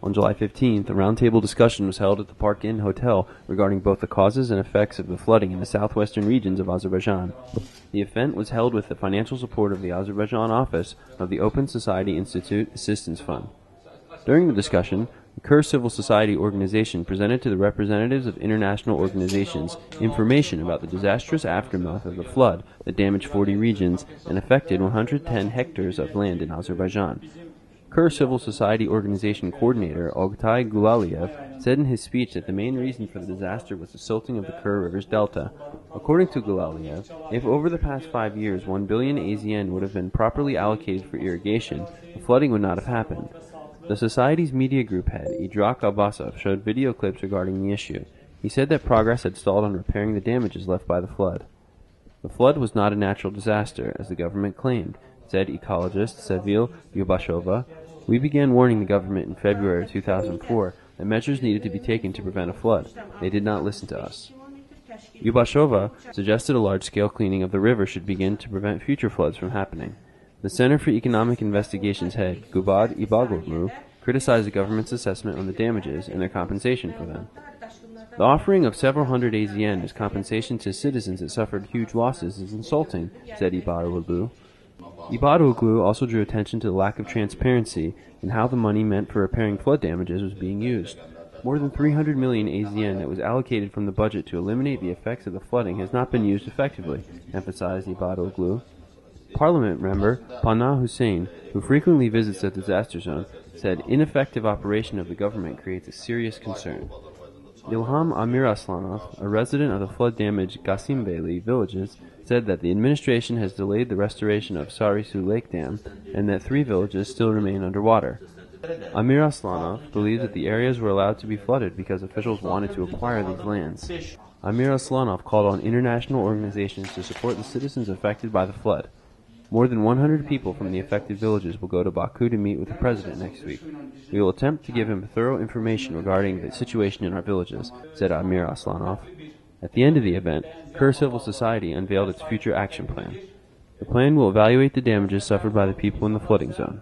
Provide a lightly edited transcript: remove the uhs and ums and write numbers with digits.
On July 15th, a roundtable discussion was held at the Park Inn Hotel regarding both the causes and effects of the flooding in the southwestern regions of Azerbaijan. The event was held with the financial support of the Azerbaijan office of the Open Society Institute Assistance Fund. During the discussion, the Kurd Civil Society organization presented to the representatives of international organizations information about the disastrous aftermath of the flood that damaged 40 regions and affected 110 hectares of land in Azerbaijan. Kurd Civil Society Organization Coordinator Oktay Gulaliev said in his speech that the main reason for the disaster was the silting of the Kur River's delta. According to Gulaliev, if over the past 5 years 1 billion AZN would have been properly allocated for irrigation, the flooding would not have happened. The Society's media group head, Idrak Abbasov, showed video clips regarding the issue. He said that progress had stalled on repairing the damages left by the flood. The flood was not a natural disaster, as the government claimed, said ecologist Sevil Yubashova. We began warning the government in February 2004 that measures needed to be taken to prevent a flood. They did not listen to us. Yubashova suggested a large-scale cleaning of the river should begin to prevent future floods from happening. The Center for Economic Investigations head, Gubad Ibagoglu, criticized the government's assessment on the damages and their compensation for them. The offering of several hundred AZN as compensation to citizens that suffered huge losses is insulting, said Ibagoglu. Ibagoglu also drew attention to the lack of transparency in how the money meant for repairing flood damages was being used. More than 300 million AZN that was allocated from the budget to eliminate the effects of the flooding has not been used effectively, emphasized Ibagoglu. Parliament member Pana Hussein, who frequently visits the disaster zone, said ineffective operation of the government creates a serious concern. Ilham Amiraslanov, a resident of the flood-damaged Gasimbeyli villages, said that the administration has delayed the restoration of Sarisu Lake Dam and that 3 villages still remain underwater. Amiraslanov believes that the areas were allowed to be flooded because officials wanted to acquire these lands. Amiraslanov called on international organizations to support the citizens affected by the flood. More than 100 people from the affected villages will go to Baku to meet with the president next week. We will attempt to give him thorough information regarding the situation in our villages, said Amir Aslanov. At the end of the event, Kurd Civil Society unveiled its future action plan. The plan will evaluate the damages suffered by the people in the flooding zone.